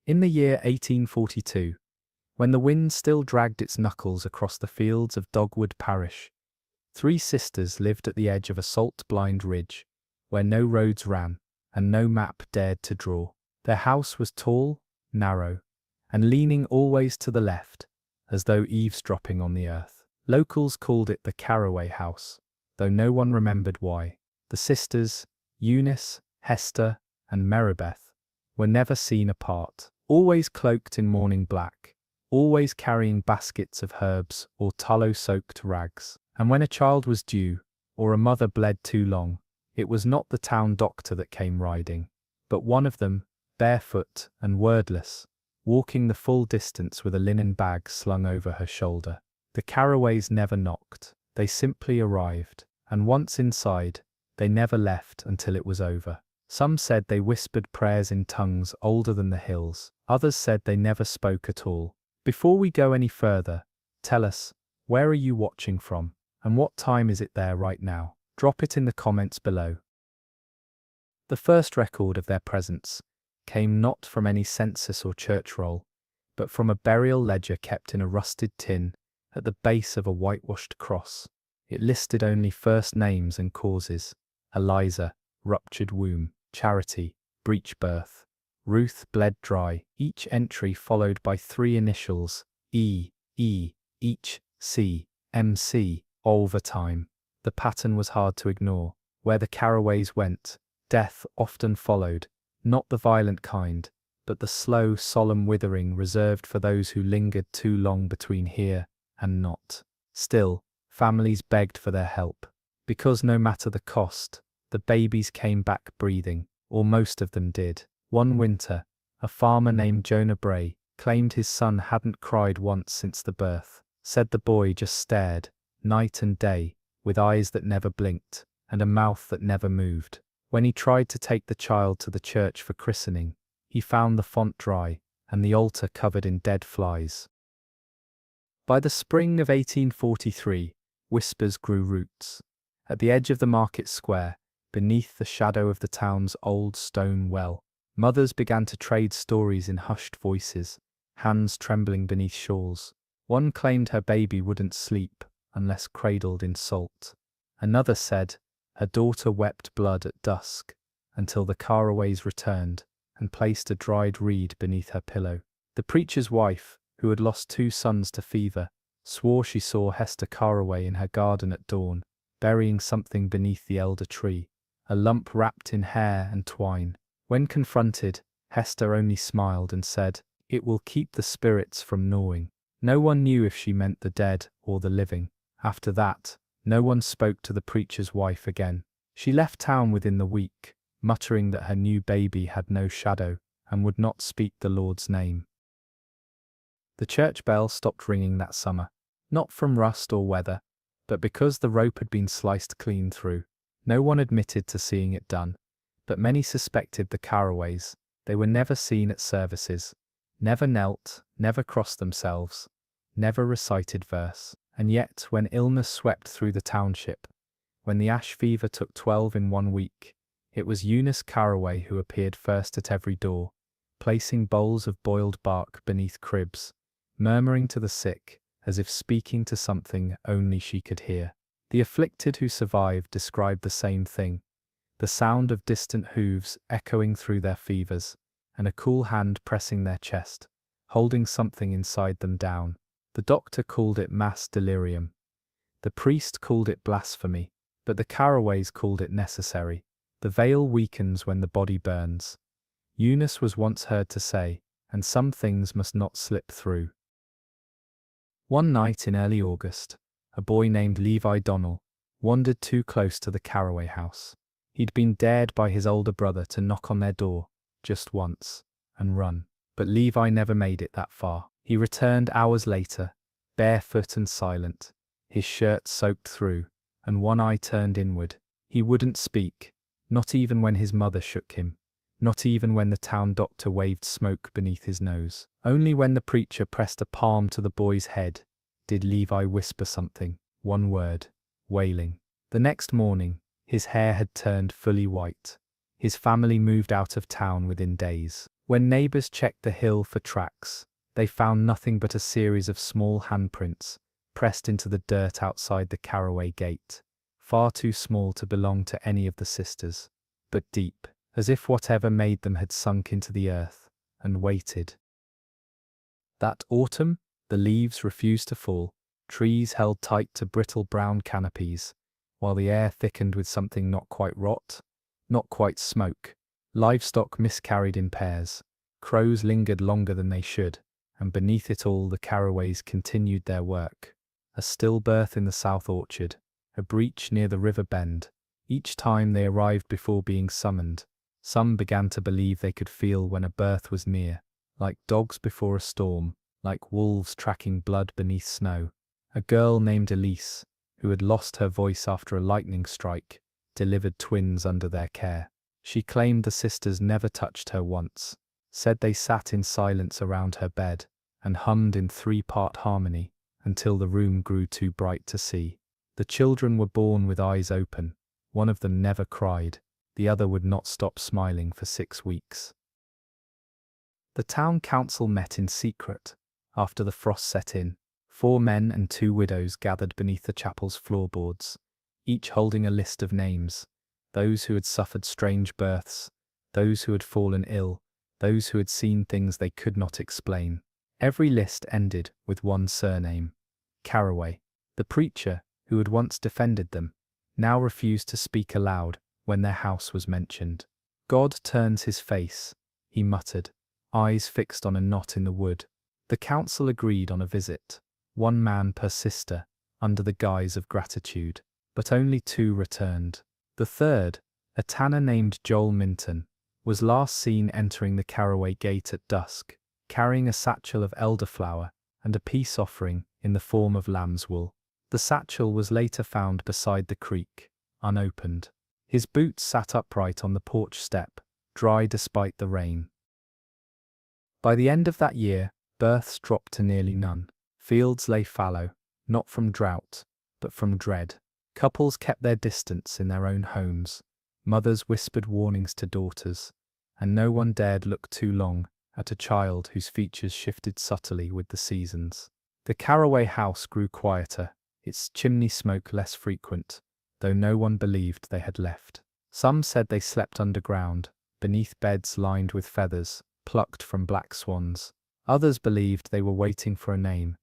In the year 1842, when the wind still dragged its knuckles across the fields of Dogwood Parish, 3 sisters lived at the edge of a salt-blind ridge, where no roads ran, and no map dared to draw. Their house was tall, narrow, and leaning always to the left, as though eavesdropping on the earth. Locals called it the Carroway House, though no one remembered why. The sisters, Eunice, Hester, and Meribeth, were never seen apart, always cloaked in mourning black, always carrying baskets of herbs or tallow-soaked rags. And when a child was due, or a mother bled too long, it was not the town doctor that came riding, but one of them, barefoot and wordless, walking the full distance with a linen bag slung over her shoulder. The Carroways never knocked, they simply arrived, and once inside, they never left until it was over. Some said they whispered prayers in tongues older than the hills, others said they never spoke at all. Before we go any further, tell us, where are you watching from, and what time is it there right now? Drop it in the comments below. The first record of their presence came not from any census or church roll, but from a burial ledger kept in a rusted tin at the base of a whitewashed cross. It listed only first names and causes: Eliza, ruptured womb; Charity, breech birth; Ruth, bled dry, each entry followed by 3 initials, E, each C, MC, overtime. The pattern was hard to ignore. Where the Carroways went, death often followed, not the violent kind, but the slow, solemn withering reserved for those who lingered too long between here and not. Still, families begged for their help, because no matter the cost, the babies came back breathing, or most of them did. One winter, a farmer named Jonah Bray claimed his son hadn't cried once since the birth, said the boy just stared, night and day, with eyes that never blinked, and a mouth that never moved. When he tried to take the child to the church for christening, he found the font dry, and the altar covered in dead flies. By the spring of 1843, whispers grew roots. At the edge of the market square, beneath the shadow of the town's old stone well, mothers began to trade stories in hushed voices, hands trembling beneath shawls. One claimed her baby wouldn't sleep unless cradled in salt. Another said her daughter wept blood at dusk until the Carroways returned and placed a dried reed beneath her pillow. The preacher's wife, who had lost 2 sons to fever, swore she saw Hester Carroway in her garden at dawn, burying something beneath the elder tree, a lump wrapped in hair and twine. When confronted, Hester only smiled and said, "It will keep the spirits from gnawing." No one knew if she meant the dead or the living. After that, no one spoke to the preacher's wife again. She left town within the week, muttering that her new baby had no shadow and would not speak the Lord's name. The church bell stopped ringing that summer, not from rust or weather, but because the rope had been sliced clean through. No one admitted to seeing it done, but many suspected the Carroways. They were never seen at services, never knelt, never crossed themselves, never recited verse. And yet, when illness swept through the township, when the ash fever took 12 in 1 week, it was Eunice Carroway who appeared first at every door, placing bowls of boiled bark beneath cribs, murmuring to the sick, as if speaking to something only she could hear. The afflicted who survived described the same thing, the sound of distant hooves echoing through their fevers, and a cool hand pressing their chest, holding something inside them down. The doctor called it mass delirium. The priest called it blasphemy, but the Carroways called it necessary. The veil weakens when the body burns, Eunice was once heard to say, and some things must not slip through. One night in early August, a boy named Levi Donnell wandered too close to the Carroway house. He'd been dared by his older brother to knock on their door, just once, and run. But Levi never made it that far. He returned hours later, barefoot and silent, his shirt soaked through, and one eye turned inward. He wouldn't speak, not even when his mother shook him, not even when the town doctor waved smoke beneath his nose. Only when the preacher pressed a palm to the boy's head did Levi whisper something, one word, wailing. The next morning, his hair had turned fully white. His family moved out of town within days. When neighbors checked the hill for tracks, they found nothing but a series of small handprints pressed into the dirt outside the Carroway gate, far too small to belong to any of the sisters, but deep, as if whatever made them had sunk into the earth and waited. That autumn, the leaves refused to fall, trees held tight to brittle brown canopies, while the air thickened with something not quite rot, not quite smoke. Livestock miscarried in pairs, crows lingered longer than they should, and beneath it all the Carroways continued their work. A stillbirth in the south orchard, a breach near the river bend. Each time they arrived before being summoned, some began to believe they could feel when a birth was near, like dogs before a storm, like wolves tracking blood beneath snow. A girl named Elise, who had lost her voice after a lightning strike, delivered twins under their care. She claimed the sisters never touched her once, said they sat in silence around her bed, and hummed in three-part harmony, until the room grew too bright to see. The children were born with eyes open. One of them never cried, the other would not stop smiling for 6 weeks. The town council met in secret. After the frost set in, 4 men and 2 widows gathered beneath the chapel's floorboards, each holding a list of names. Those who had suffered strange births, those who had fallen ill, those who had seen things they could not explain. Every list ended with one surname, Carroway. The preacher, who had once defended them, now refused to speak aloud when their house was mentioned. God turns his face, he muttered, eyes fixed on a knot in the wood. The council agreed on a visit, 1 man per sister, under the guise of gratitude, but only 2 returned. The third, a tanner named Joel Minton, was last seen entering the Carroway gate at dusk, carrying a satchel of elderflower and a peace offering in the form of lamb's wool. The satchel was later found beside the creek, unopened. His boots sat upright on the porch step, dry despite the rain. By the end of that year, births dropped to nearly none. Fields lay fallow, not from drought, but from dread. Couples kept their distance in their own homes. Mothers whispered warnings to daughters, and no one dared look too long at a child whose features shifted subtly with the seasons. The Carroway house grew quieter, its chimney smoke less frequent, though no one believed they had left. Some said they slept underground, beneath beds lined with feathers, plucked from black swans. Others believed they were waiting for a name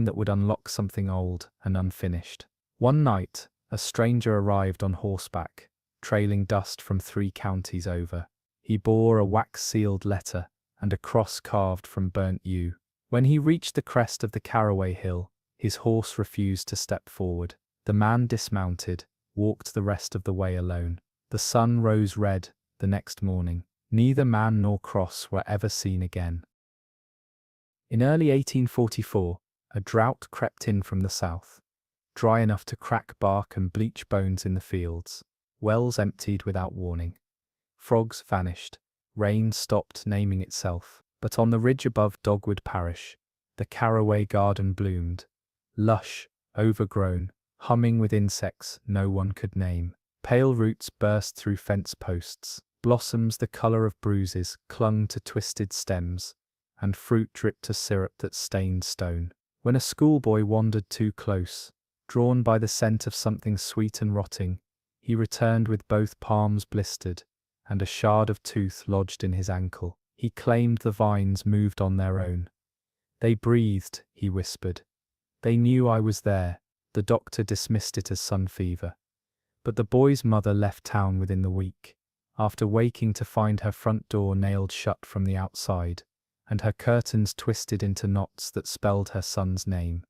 that would unlock something old and unfinished. One night, a stranger arrived on horseback, trailing dust from 3 counties over. He bore a wax-sealed letter and a cross carved from burnt yew. When he reached the crest of the Carroway hill, his horse refused to step forward. The man dismounted, walked the rest of the way alone. The sun rose red the next morning. Neither man nor cross were ever seen again. In early 1844, a drought crept in from the south, dry enough to crack bark and bleach bones in the fields. Wells emptied without warning. Frogs vanished. Rain stopped naming itself. But on the ridge above Dogwood Parish, the Carroway garden bloomed, lush, overgrown, humming with insects no one could name. Pale roots burst through fence posts. Blossoms the colour of bruises clung to twisted stems, and fruit dripped to syrup that stained stone. When a schoolboy wandered too close, drawn by the scent of something sweet and rotting, he returned with both palms blistered, and a shard of tooth lodged in his ankle. He claimed the vines moved on their own. They breathed, he whispered. They knew I was there. The doctor dismissed it as sun fever. But the boy's mother left town within the week, after waking to find her front door nailed shut from the outside, and her curtains twisted into knots that spelled her son's name.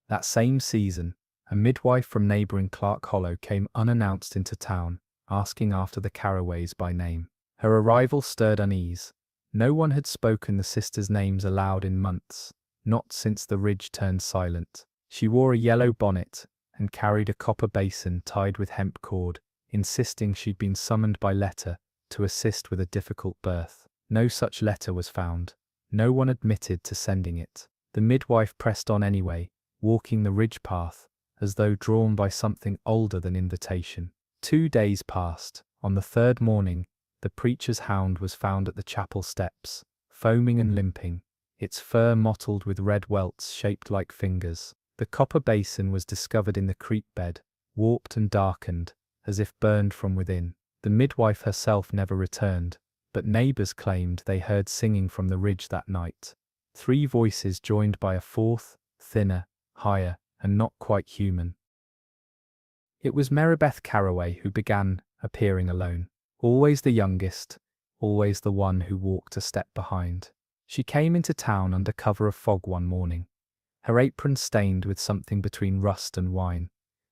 That same season, a midwife from neighbouring Clark Hollow came unannounced into town, asking after the Carroways by name. Her arrival stirred unease. No one had spoken the sisters' names aloud in months, not since the ridge turned silent. She wore a yellow bonnet and carried a copper basin tied with hemp cord, insisting she'd been summoned by letter to assist with a difficult birth. No such letter was found. No one admitted to sending it. The midwife pressed on anyway, walking the ridge path, as though drawn by something older than invitation. 2 days passed. On the 3rd morning, the preacher's hound was found at the chapel steps, foaming and limping, its fur mottled with red welts shaped like fingers. The copper basin was discovered in the creek bed, warped and darkened, as if burned from within. The midwife herself never returned, but neighbors claimed they heard singing from the ridge that night. 3 voices joined by a 4th, thinner, higher, and not quite human. It was Marybeth Carroway who began appearing alone. Always the youngest, always the one who walked a step behind. She came into town under cover of fog one morning, her apron stained with something between rust and wine,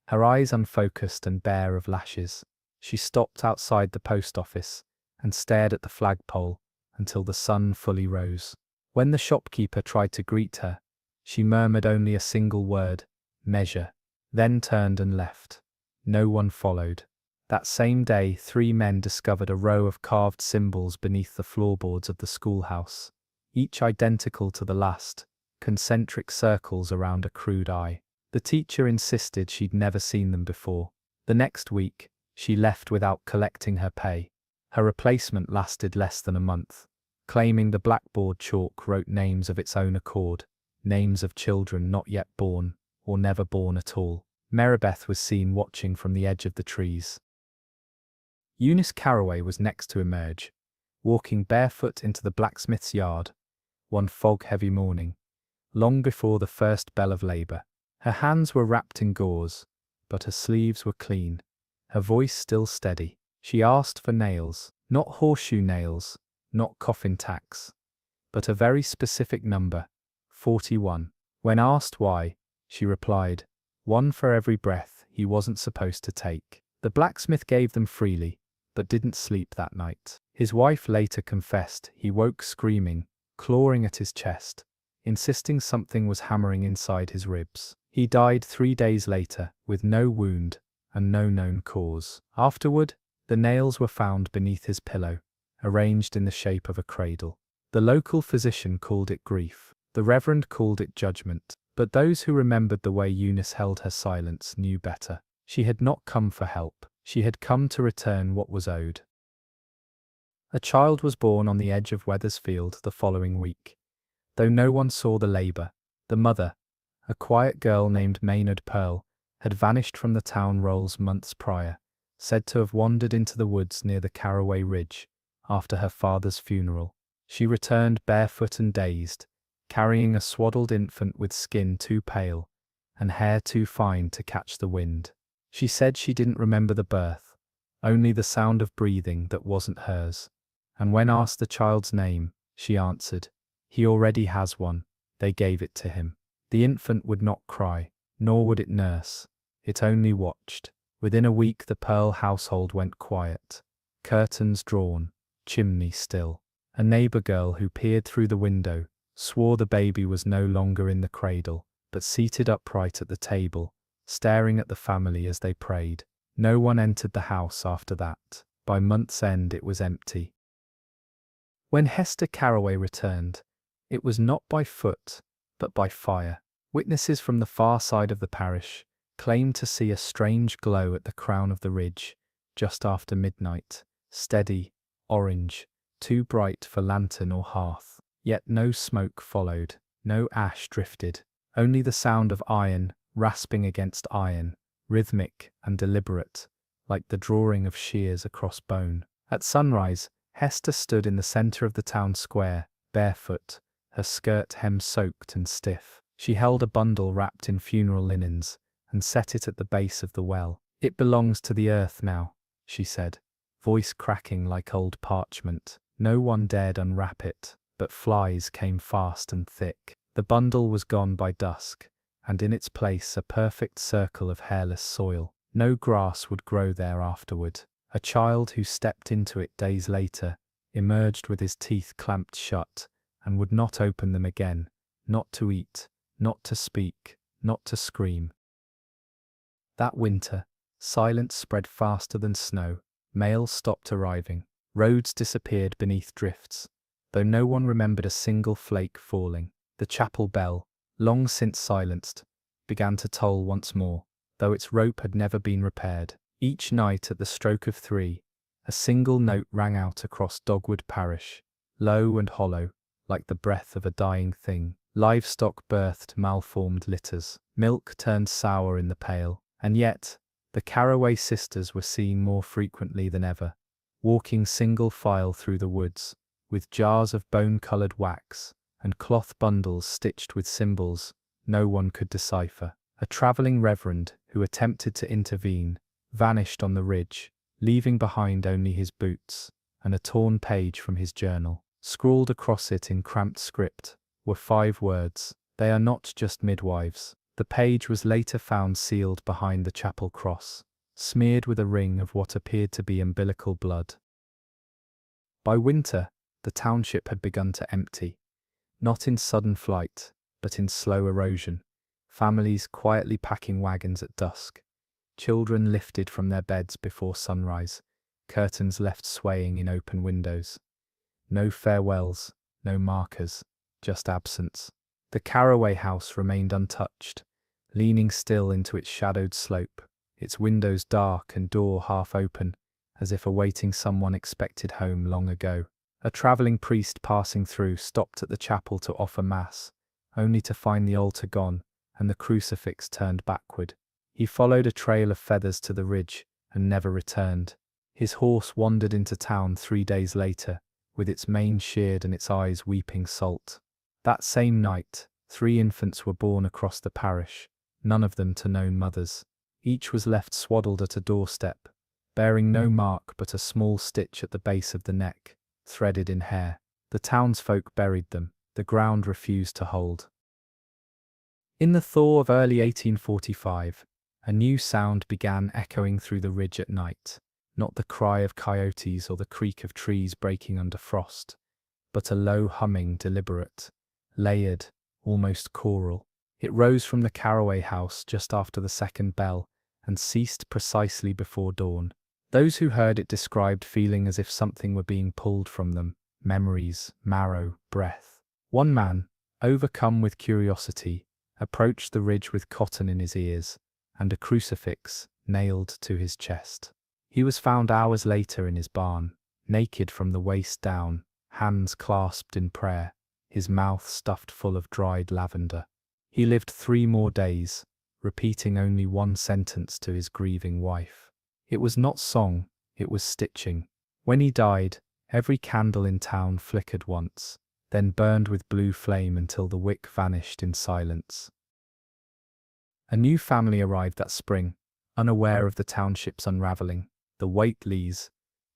her eyes unfocused and bare of lashes. She stopped outside the post office and stared at the flagpole until the sun fully rose. When the shopkeeper tried to greet her, she murmured only a single word, "Measure," then turned and left. No one followed. That same day, 3 men discovered a row of carved symbols beneath the floorboards of the schoolhouse, each identical to the last, concentric circles around a crude eye. The teacher insisted she'd never seen them before. The next week, she left without collecting her pay. Her replacement lasted less than a month, claiming the blackboard chalk wrote names of its own accord, names of children not yet born, or never born at all. Marybeth was seen watching from the edge of the trees. Eunice Carroway was next to emerge, walking barefoot into the blacksmith's yard, one fog-heavy morning, long before the first bell of labor. Her hands were wrapped in gauze, but her sleeves were clean, her voice still steady. She asked for nails, not horseshoe nails, not coffin tacks, but a very specific number, 41. When asked why, she replied, "One for every breath he wasn't supposed to take." The blacksmith gave them freely, but didn't sleep that night. His wife later confessed he woke screaming, clawing at his chest, insisting something was hammering inside his ribs. He died 3 days later, with no wound and no known cause. Afterward, the nails were found beneath his pillow, arranged in the shape of a cradle. The local physician called it grief. The reverend called it judgment. But those who remembered the way Eunice held her silence knew better. She had not come for help. She had come to return what was owed. A child was born on the edge of Wethersfield the following week. Though no one saw the labor, the mother, a quiet girl named Maynard Pearl, had vanished from the town rolls months prior, said to have wandered into the woods near the Carroway Ridge after her father's funeral. She returned barefoot and dazed, carrying a swaddled infant with skin too pale and hair too fine to catch the wind. She said she didn't remember the birth, only the sound of breathing that wasn't hers. And when asked the child's name, she answered, "He already has one, they gave it to him." The infant would not cry, nor would it nurse. It only watched. Within a week the Pearl household went quiet. Curtains drawn, chimney still. A neighbor girl who peered through the window swore the baby was no longer in the cradle, but seated upright at the table, staring at the family as they prayed. No one entered the house after that. By month's end it was empty. When Hester Carroway returned, it was not by foot, but by fire. Witnesses from the far side of the parish claimed to see a strange glow at the crown of the ridge, just after midnight, steady, orange, too bright for lantern or hearth. Yet no smoke followed, no ash drifted, only the sound of iron rasping against iron, rhythmic and deliberate, like the drawing of shears across bone. At sunrise, Hester stood in the center of the town square, barefoot, her skirt hem soaked and stiff. She held a bundle wrapped in funeral linens and set it at the base of the well. "It belongs to the earth now," she said, voice cracking like old parchment. No one dared unwrap it, but flies came fast and thick. The bundle was gone by dusk, and in its place a perfect circle of hairless soil. No grass would grow there afterward. A child who stepped into it days later emerged with his teeth clamped shut and would not open them again, not to eat, not to speak, not to scream. That winter, silence spread faster than snow. Mail stopped arriving. Roads disappeared beneath drifts, though no one remembered a single flake falling. The chapel bell, long since silenced, began to toll once more, though its rope had never been repaired. Each night at the stroke of 3, A single note rang out across Dogwood Parish, low and hollow, like the breath of a dying thing. Livestock birthed malformed litters. Milk turned sour in the pail. And yet, the Carroway sisters were seen more frequently than ever, walking single file through the woods, with jars of bone-coloured wax and cloth bundles stitched with symbols no one could decipher. A travelling reverend who attempted to intervene vanished on the ridge, leaving behind only his boots and a torn page from his journal. Scrawled across it in cramped script were 5 words: "They are not just midwives." The page was later found sealed behind the chapel cross, smeared with a ring of what appeared to be umbilical blood. By winter, the township had begun to empty, not in sudden flight, but in slow erosion. Families quietly packing wagons at dusk, children lifted from their beds before sunrise, curtains left swaying in open windows. No farewells, no markers, just absence. The Carroway house remained untouched, leaning still into its shadowed slope, its windows dark and door half open, as if awaiting someone expected home long ago. A travelling priest passing through stopped at the chapel to offer mass, only to find the altar gone and the crucifix turned backward. He followed a trail of feathers to the ridge and never returned. His horse wandered into town 3 days later, with its mane sheared and its eyes weeping salt. That same night, 3 infants were born across the parish, none of them to known mothers. Each was left swaddled at a doorstep, bearing no mark but a small stitch at the base of the neck, threaded in hair. The townsfolk buried them. The ground refused to hold. In the thaw of early 1845, a new sound began echoing through the ridge at night. Not the cry of coyotes or the creak of trees breaking under frost, but a low humming, deliberate, layered, almost choral. It rose from the Carroway house just after the second bell and ceased precisely before dawn. Those who heard it described feeling as if something were being pulled from them, memories, marrow, breath. One man, overcome with curiosity, approached the ridge with cotton in his ears and a crucifix nailed to his chest. He was found hours later in his barn, naked from the waist down, hands clasped in prayer, his mouth stuffed full of dried lavender. He lived 3 more days, repeating only one sentence to his grieving wife. It was not song, it was stitching. When he died, every candle in town flickered once, then burned with blue flame until the wick vanished in silence. A new family arrived that spring, unaware of the township's unravelling. The Whateleys,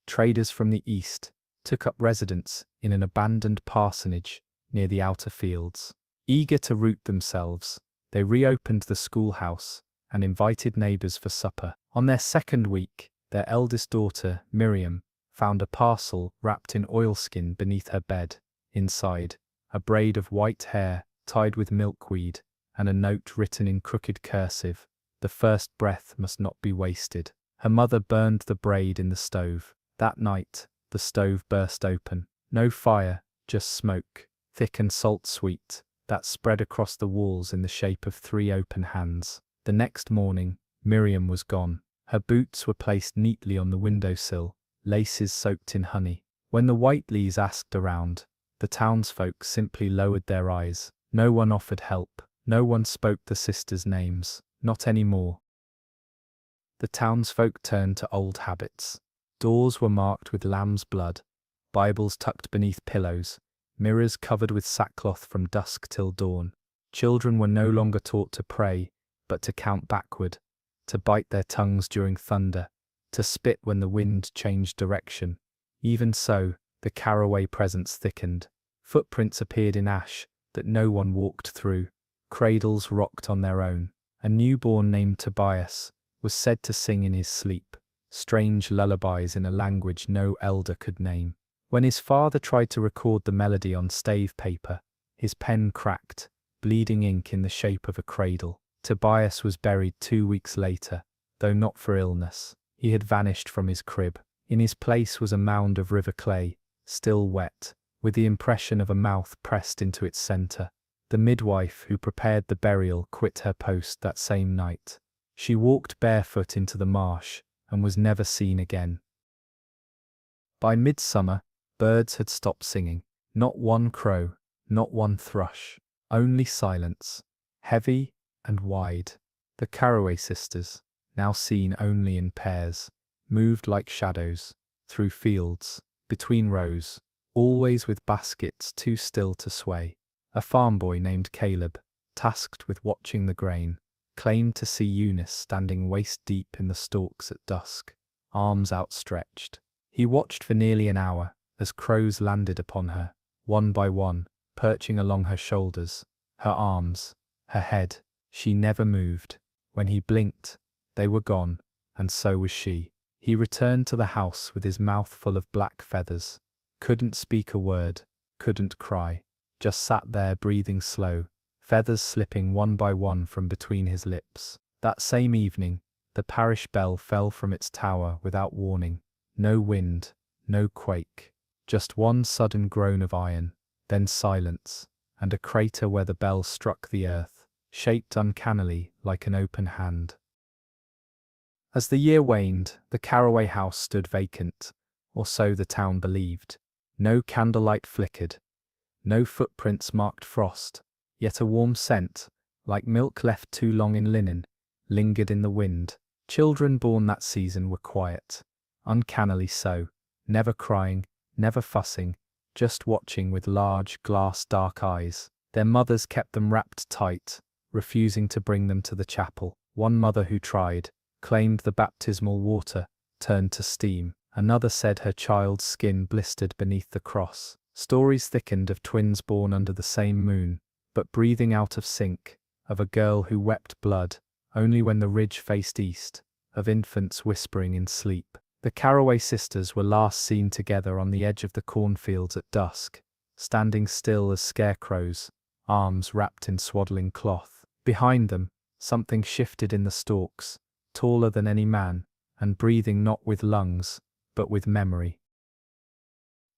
traders from the east, took up residence in an abandoned parsonage near the outer fields. Eager to root themselves, they reopened the schoolhouse and invited neighbours for supper. On their second week, their eldest daughter, Miriam, found a parcel wrapped in oilskin beneath her bed. Inside, a braid of white hair tied with milkweed and a note written in crooked cursive: "The first breath must not be wasted." Her mother burned the braid in the stove. That night, the stove burst open. No fire, just smoke, thick and salt-sweet, that spread across the walls in the shape of 3 open hands. The next morning, Miriam was gone. Her boots were placed neatly on the windowsill, laces soaked in honey. When the Whateleys asked around, the townsfolk simply lowered their eyes. No one offered help. No one spoke the sisters' names. Not anymore. The townsfolk turned to old habits. Doors were marked with lamb's blood, Bibles tucked beneath pillows, mirrors covered with sackcloth from dusk till dawn. Children were no longer taught to pray, but to count backward, to bite their tongues during thunder, to spit when the wind changed direction. Even so, the Carroway presence thickened. Footprints appeared in ash that no one walked through. Cradles rocked on their own. A newborn named Tobias was said to sing in his sleep, strange lullabies in a language no elder could name. When his father tried to record the melody on stave paper, his pen cracked, bleeding ink in the shape of a cradle. Tobias was buried 2 weeks later, though not for illness. He had vanished from his crib. In his place was a mound of river clay, still wet, with the impression of a mouth pressed into its centre. The midwife who prepared the burial quit her post that same night. She walked barefoot into the marsh and was never seen again. By midsummer, birds had stopped singing. Not one crow, not one thrush, only silence, heavy and wide. The Carroway Sisters, now seen only in pairs, moved like shadows, through fields, between rows, always with baskets too still to sway. A farm boy named Caleb, tasked with watching the grain, claimed to see Eunice standing waist-deep in the stalks at dusk, arms outstretched. He watched for nearly an hour, as crows landed upon her, one by one, perching along her shoulders, her arms, her head. She never moved. When he blinked, they were gone, and so was she. He returned to the house with his mouth full of black feathers, couldn't speak a word, couldn't cry, just sat there breathing slow, feathers slipping one by one from between his lips. That same evening, the parish bell fell from its tower without warning. No wind, no quake, just one sudden groan of iron, then silence, and a crater where the bell struck the earth, shaped uncannily like an open hand. As the year waned, the Carroway house stood vacant, or so the town believed. No candlelight flickered, no footprints marked frost, yet a warm scent, like milk left too long in linen, lingered in the wind. Children born that season were quiet, uncannily so, never crying, never fussing, just watching with large, glass dark eyes. Their mothers kept them wrapped tight, refusing to bring them to the chapel. One mother who tried, claimed the baptismal water turned to steam. Another said her child's skin blistered beneath the cross. Stories thickened of twins born under the same moon, but breathing out of sync, of a girl who wept blood only when the ridge faced east, of infants whispering in sleep. The Carroway sisters were last seen together on the edge of the cornfields at dusk, standing still as scarecrows, arms wrapped in swaddling cloth. Behind them, something shifted in the stalks, taller than any man, and breathing not with lungs, but with memory.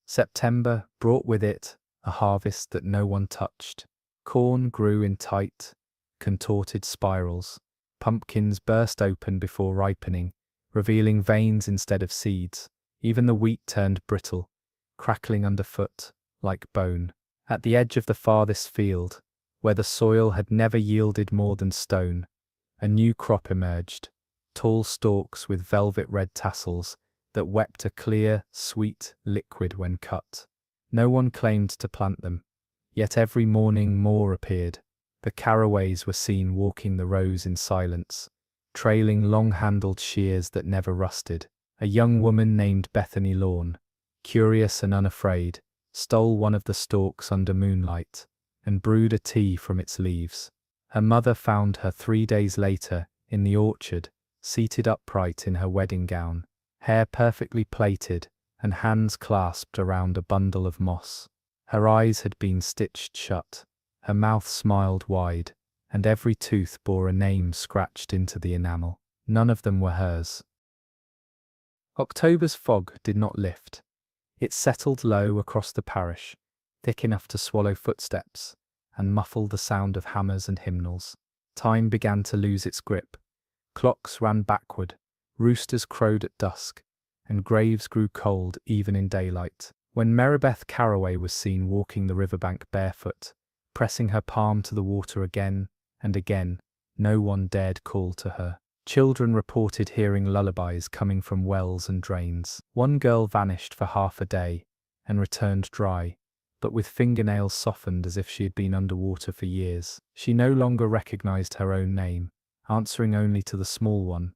September brought with it a harvest that no one touched. Corn grew in tight, contorted spirals. Pumpkins burst open before ripening, revealing veins instead of seeds. Even the wheat turned brittle, crackling underfoot, like bone. At the edge of the farthest field, where the soil had never yielded more than stone, a new crop emerged, tall stalks with velvet red tassels that wept a clear, sweet liquid when cut. No one claimed to plant them, yet every morning more appeared. The Carroways were seen walking the rows in silence, trailing long-handled shears that never rusted. A young woman named Bethany Lawn, curious and unafraid, stole one of the stalks under moonlight, and brewed a tea from its leaves. Her mother found her 3 days later, in the orchard, seated upright in her wedding gown, hair perfectly plaited, and hands clasped around a bundle of moss. Her eyes had been stitched shut, her mouth smiled wide, and every tooth bore a name scratched into the enamel. None of them were hers. October's fog did not lift. It settled low across the parish, thick enough to swallow footsteps, and muffle the sound of hammers and hymnals. Time began to lose its grip. Clocks ran backward, roosters crowed at dusk, and graves grew cold even in daylight. When Marybeth Carroway was seen walking the riverbank barefoot, pressing her palm to the water again and again, no one dared call to her. Children reported hearing lullabies coming from wells and drains. One girl vanished for half a day and returned dry, but with fingernails softened as if she had been underwater for years. She no longer recognized her own name, answering only to the small one,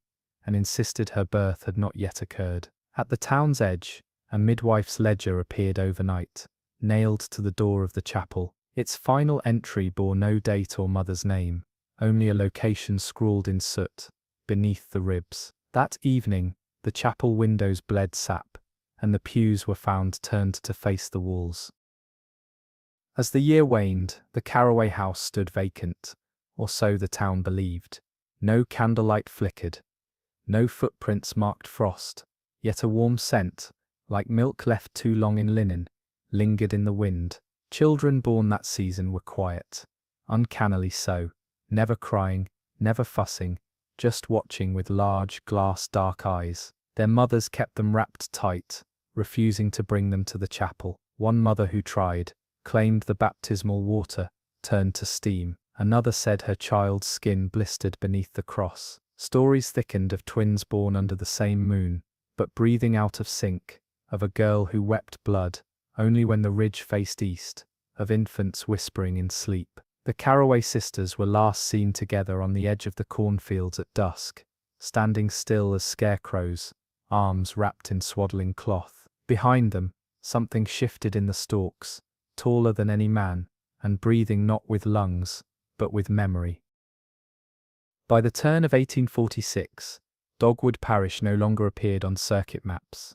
and insisted her birth had not yet occurred. At the town's edge, a midwife's ledger appeared overnight, nailed to the door of the chapel. Its final entry bore no date or mother's name, only a location scrawled in soot beneath the ribs. That evening, the chapel windows bled sap, and the pews were found turned to face the walls. As the year waned, the Carroway house stood vacant, or so the town believed. No candlelight flickered, no footprints marked frost, yet a warm scent, like milk left too long in linen, lingered in the wind. Children born that season were quiet, uncannily so, never crying, never fussing, just watching with large, glass dark eyes. Their mothers kept them wrapped tight, refusing to bring them to the chapel. One mother who tried claimed the baptismal water turned to steam. Another said her child's skin blistered beneath the cross. Stories thickened of twins born under the same moon, but breathing out of sync, of a girl who wept blood only when the ridge faced east, of infants whispering in sleep. The Carroway sisters were last seen together on the edge of the cornfields at dusk, standing still as scarecrows, arms wrapped in swaddling cloth. Behind them, something shifted in the stalks, taller than any man, and breathing not with lungs, but with memory. By the turn of 1846, Dogwood Parish no longer appeared on circuit maps.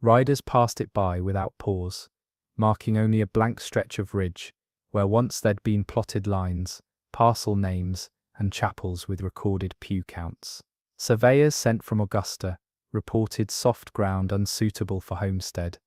Riders passed it by without pause, marking only a blank stretch of ridge, where once there'd been plotted lines, parcel names, and chapels with recorded pew counts. Surveyors sent from Augusta reported soft ground unsuitable for homestead,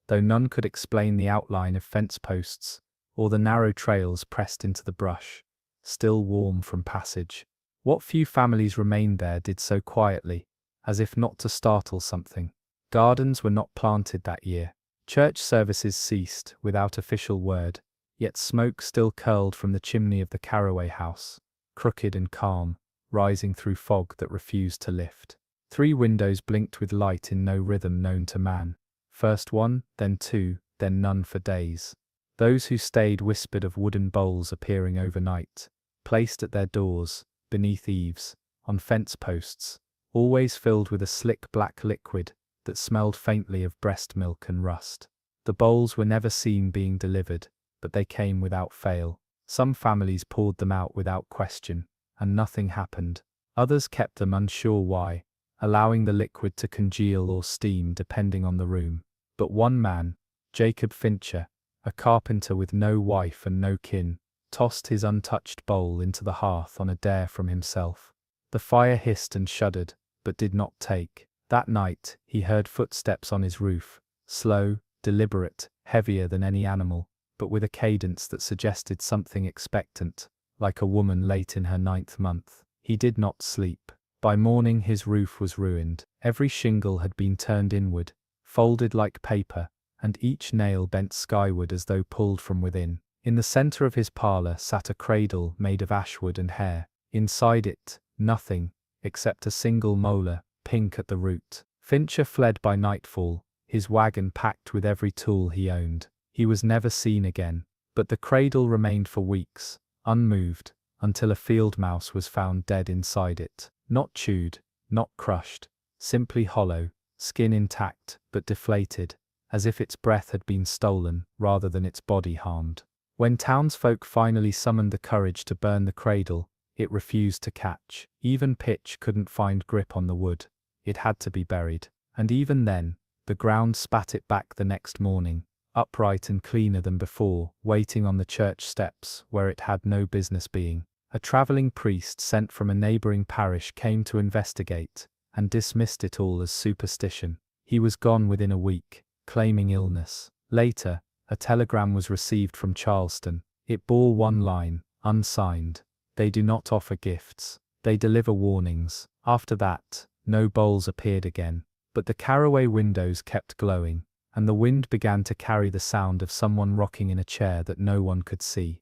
though none could explain the outline of fence posts, or the narrow trails pressed into the brush, still warm from passage. What few families remained there did so quietly, as if not to startle something. Gardens were not planted that year. Church services ceased without official word, yet smoke still curled from the chimney of the Carroway house, crooked and calm, rising through fog that refused to lift. 3 windows blinked with light in no rhythm known to man. First one, then 2, then none for days. Those who stayed whispered of wooden bowls appearing overnight, placed at their doors, beneath eaves, on fence posts, always filled with a slick black liquid that smelled faintly of breast milk and rust. The bowls were never seen being delivered, but they came without fail. Some families poured them out without question, and nothing happened. Others kept them unsure why, allowing the liquid to congeal or steam depending on the room. But one man, Jacob Fincher, a carpenter with no wife and no kin, tossed his untouched bowl into the hearth on a dare from himself. The fire hissed and shuddered, but did not take. That night, he heard footsteps on his roof, slow, deliberate, heavier than any animal, but with a cadence that suggested something expectant, like a woman late in her 9th month. He did not sleep. By morning his roof was ruined. Every shingle had been turned inward, folded like paper, and each nail bent skyward as though pulled from within. In the center of his parlor sat a cradle made of ashwood and hair. Inside it, nothing, except a single molar, pink at the root. Fincher fled by nightfall, his wagon packed with every tool he owned. He was never seen again, but the cradle remained for weeks, unmoved, until a field mouse was found dead inside it. Not chewed, not crushed, simply hollow, skin intact but deflated, as if its breath had been stolen rather than its body harmed. When townsfolk finally summoned the courage to burn the cradle, it refused to catch. Even pitch couldn't find grip on the wood. It had to be buried. And even then, the ground spat it back the next morning, upright and cleaner than before, waiting on the church steps where it had no business being. A travelling priest sent from a neighbouring parish came to investigate, and dismissed it all as superstition. He was gone within a week, claiming illness. Later, a telegram was received from Charleston. It bore one line, unsigned. They do not offer gifts. They deliver warnings. After that, no bowls appeared again. But the Carroway windows kept glowing, and the wind began to carry the sound of someone rocking in a chair that no one could see.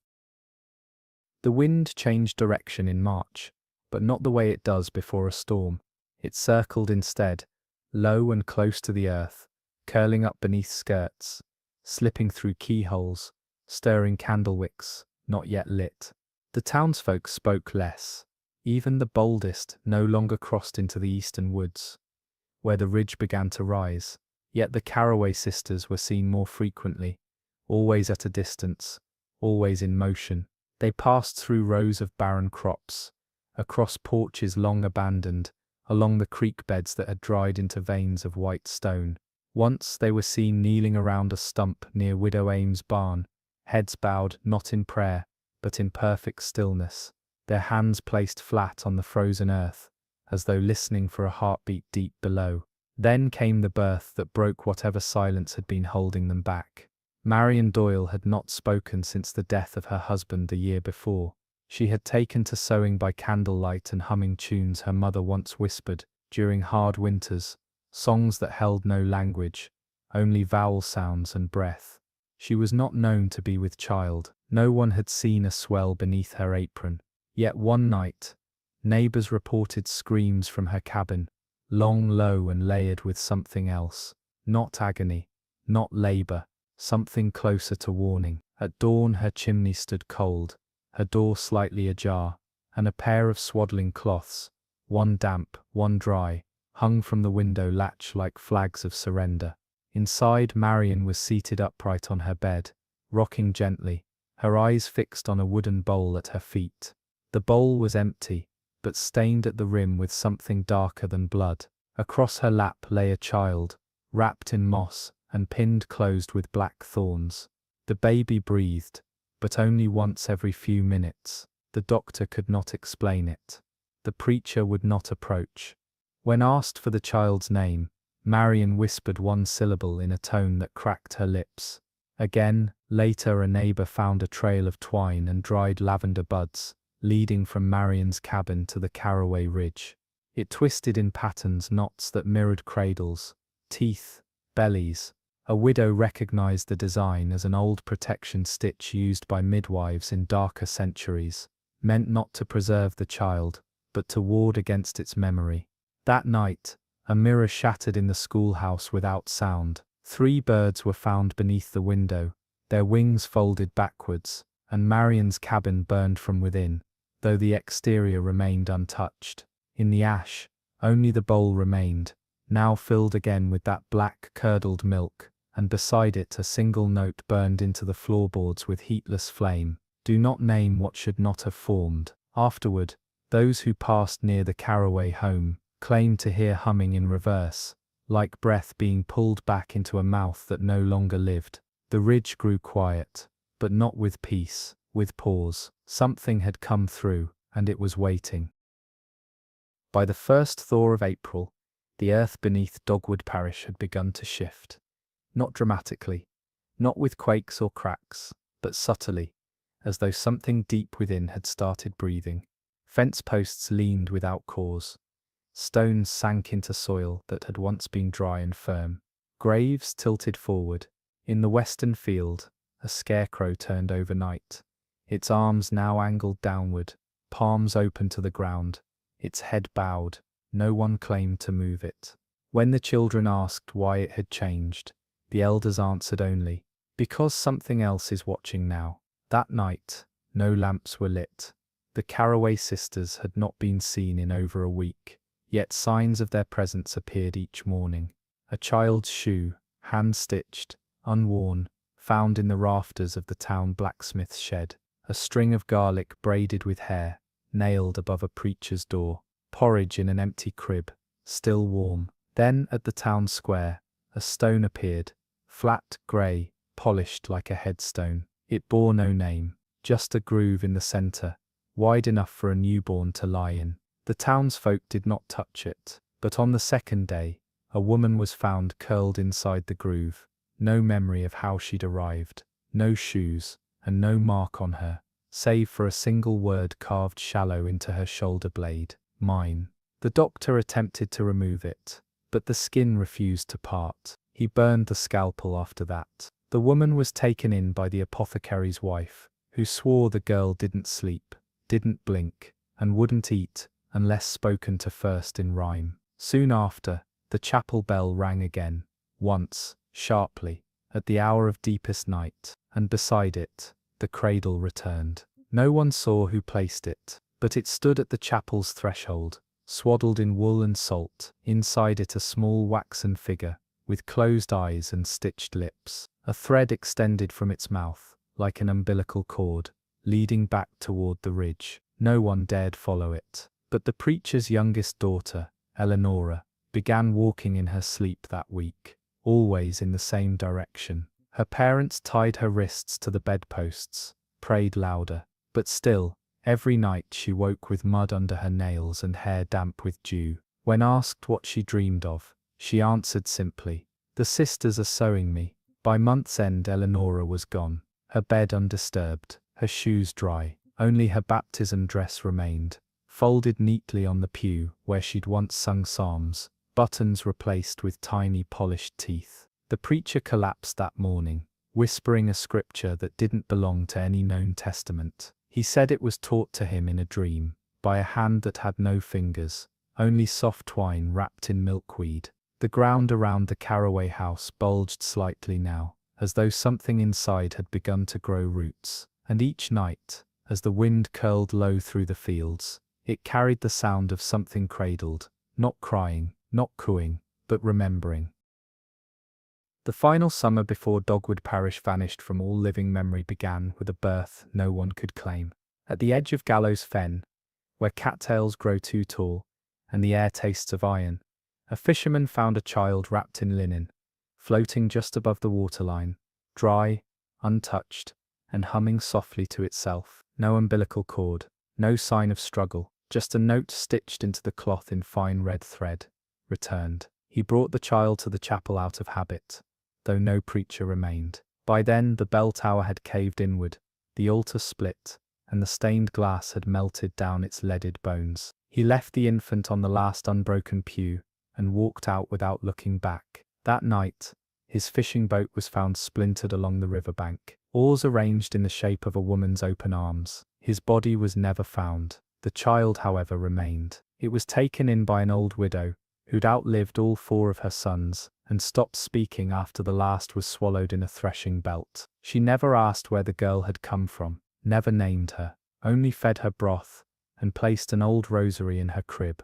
The wind changed direction in March, but not the way it does before a storm. It circled instead, low and close to the earth, curling up beneath skirts, slipping through keyholes, stirring candle wicks, not yet lit. The townsfolk spoke less. Even the boldest no longer crossed into the eastern woods, where the ridge began to rise. Yet the Carroway sisters were seen more frequently, always at a distance, always in motion. They passed through rows of barren crops, across porches long abandoned, along the creek beds that had dried into veins of white stone. Once they were seen kneeling around a stump near Widow Ames' barn, heads bowed not in prayer, but in perfect stillness, their hands placed flat on the frozen earth, as though listening for a heartbeat deep below. Then came the birth that broke whatever silence had been holding them back. Marian Doyle had not spoken since the death of her husband the year before. She had taken to sewing by candlelight and humming tunes her mother once whispered during hard winters, songs that held no language, only vowel sounds and breath. She was not known to be with child. No one had seen a swell beneath her apron. Yet one night, neighbors reported screams from her cabin, long, low, and layered with something else. Not agony, not labor, something closer to warning. At dawn her chimney stood cold, her door slightly ajar, and a pair of swaddling cloths, one damp, one dry, hung from the window latch like flags of surrender. Inside, Marian was seated upright on her bed, rocking gently, her eyes fixed on a wooden bowl at her feet. The bowl was empty, but stained at the rim with something darker than blood. Across her lap lay a child, wrapped in moss and pinned closed with black thorns. The baby breathed, but only once every few minutes. The doctor could not explain it. The preacher would not approach. When asked for the child's name, Marian whispered one syllable in a tone that cracked her lips. Again, later a neighbor found a trail of twine and dried lavender buds, leading from Marian's cabin to the Carroway Ridge. It twisted in patterns, knots that mirrored cradles, teeth, bellies. A widow recognized the design as an old protection stitch used by midwives in darker centuries, meant not to preserve the child, but to ward against its memory. That night, a mirror shattered in the schoolhouse without sound. 3 birds were found beneath the window, their wings folded backwards, and Marian's cabin burned from within, though the exterior remained untouched. In the ash, only the bowl remained, now filled again with that black curdled milk, and beside it a single note burned into the floorboards with heatless flame. Do not name what should not have formed. Afterward, those who passed near the Carroway home claimed to hear humming in reverse, like breath being pulled back into a mouth that no longer lived. The ridge grew quiet, but not with peace, with pause. Something had come through, and it was waiting. By the first thaw of April, the earth beneath Dogwood Parish had begun to shift. Not dramatically, not with quakes or cracks, but subtly, as though something deep within had started breathing. Fence posts leaned without cause. Stones sank into soil that had once been dry and firm. Graves tilted forward. In the western field, a scarecrow turned overnight, its arms now angled downward, palms open to the ground, its head bowed. No one claimed to move it. When the children asked why it had changed, the elders answered only, "Because something else is watching now." That night, no lamps were lit. The Carroway Sisters had not been seen in over a week, yet signs of their presence appeared each morning. A child's shoe, hand-stitched, unworn, found in the rafters of the town blacksmith's shed. A string of garlic braided with hair, nailed above a preacher's door. Porridge in an empty crib, still warm. Then, at the town square, a stone appeared, flat, grey, polished like a headstone. It bore no name, just a groove in the centre, wide enough for a newborn to lie in. The townsfolk did not touch it, but on the second day, a woman was found curled inside the groove. No memory of how she'd arrived, no shoes, and no mark on her, save for a single word carved shallow into her shoulder blade: mine. The doctor attempted to remove it, but the skin refused to part. He burned the scalpel after that. The woman was taken in by the apothecary's wife, who swore the girl didn't sleep, didn't blink, and wouldn't eat unless spoken to first in rhyme. Soon after, the chapel bell rang again, once, sharply, at the hour of deepest night, and beside it, the cradle returned. No one saw who placed it, but it stood at the chapel's threshold, swaddled in wool and salt, inside it a small waxen figure, with closed eyes and stitched lips. A thread extended from its mouth, like an umbilical cord, leading back toward the ridge. No one dared follow it, but the preacher's youngest daughter, Eleanora, began walking in her sleep that week, always in the same direction. Her parents tied her wrists to the bedposts, prayed louder, but still, every night she woke with mud under her nails and hair damp with dew. When asked what she dreamed of, she answered simply, "The sisters are sewing me." By month's end, Eleanora was gone, her bed undisturbed, her shoes dry. Only her baptism dress remained, folded neatly on the pew where she'd once sung psalms, buttons replaced with tiny polished teeth. The preacher collapsed that morning, whispering a scripture that didn't belong to any known testament. He said it was taught to him in a dream, by a hand that had no fingers, only soft twine wrapped in milkweed. The ground around the Carroway house bulged slightly now, as though something inside had begun to grow roots. And each night, as the wind curled low through the fields, it carried the sound of something cradled, not crying, not cooing, but remembering. The final summer before Dogwood Parish vanished from all living memory began with a birth no one could claim. At the edge of Gallows Fen, where cattails grow too tall, and the air tastes of iron, a fisherman found a child wrapped in linen, floating just above the waterline, dry, untouched, and humming softly to itself. No umbilical cord, no sign of struggle, just a note stitched into the cloth in fine red thread. Returned. He brought the child to the chapel out of habit, though no preacher remained. By then the bell tower had caved inward, the altar split, and the stained glass had melted down its leaded bones. He left the infant on the last unbroken pew, and walked out without looking back. That night, his fishing boat was found splintered along the riverbank, oars arranged in the shape of a woman's open arms. His body was never found. The child, however, remained. It was taken in by an old widow, who'd outlived all 4 of her sons, and stopped speaking after the last was swallowed in a threshing belt. She never asked where the girl had come from, never named her, only fed her broth, and placed an old rosary in her crib,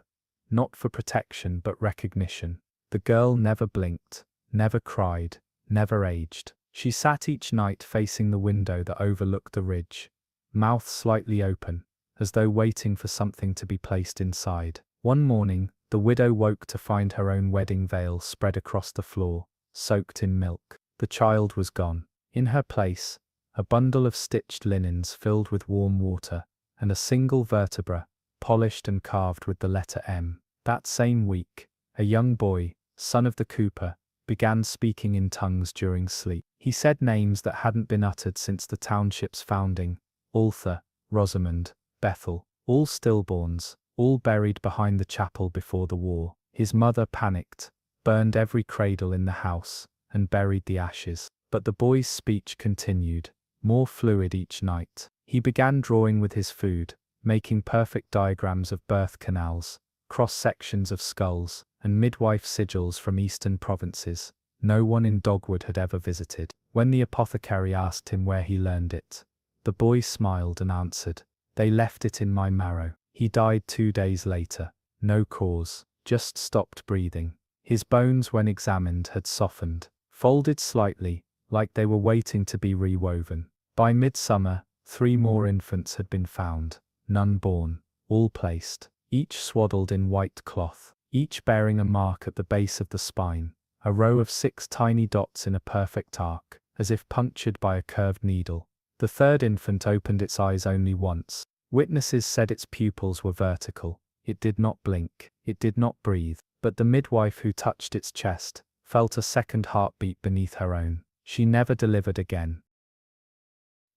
not for protection but recognition. The girl never blinked, never cried, never aged. She sat each night facing the window that overlooked the ridge, mouth slightly open, as though waiting for something to be placed inside. One morning, the widow woke to find her own wedding veil spread across the floor, soaked in milk. The child was gone. In her place, a bundle of stitched linens filled with warm water, and a single vertebra, polished and carved with the letter M. That same week, a young boy, son of the cooper, began speaking in tongues during sleep. He said names that hadn't been uttered since the township's founding: Altha, Rosamond, Bethel, all stillborns, all buried behind the chapel before the war. His mother panicked, burned every cradle in the house, and buried the ashes. But the boy's speech continued, more fluid each night. He began drawing with his food, making perfect diagrams of birth canals, cross-sections of skulls, and midwife sigils from eastern provinces no one in Dogwood had ever visited. When the apothecary asked him where he learned it, the boy smiled and answered, "They left it in my marrow." He died 2 days later. No cause, just stopped breathing. His bones, when examined, had softened, folded slightly, like they were waiting to be rewoven. By midsummer, 3 more infants had been found, none born, all placed, each swaddled in white cloth, each bearing a mark at the base of the spine, a row of 6 tiny dots in a perfect arc, as if punctured by a curved needle. The 3rd infant opened its eyes only once. Witnesses said its pupils were vertical. It did not blink, it did not breathe, but the midwife who touched its chest felt a second heartbeat beneath her own. She never delivered again.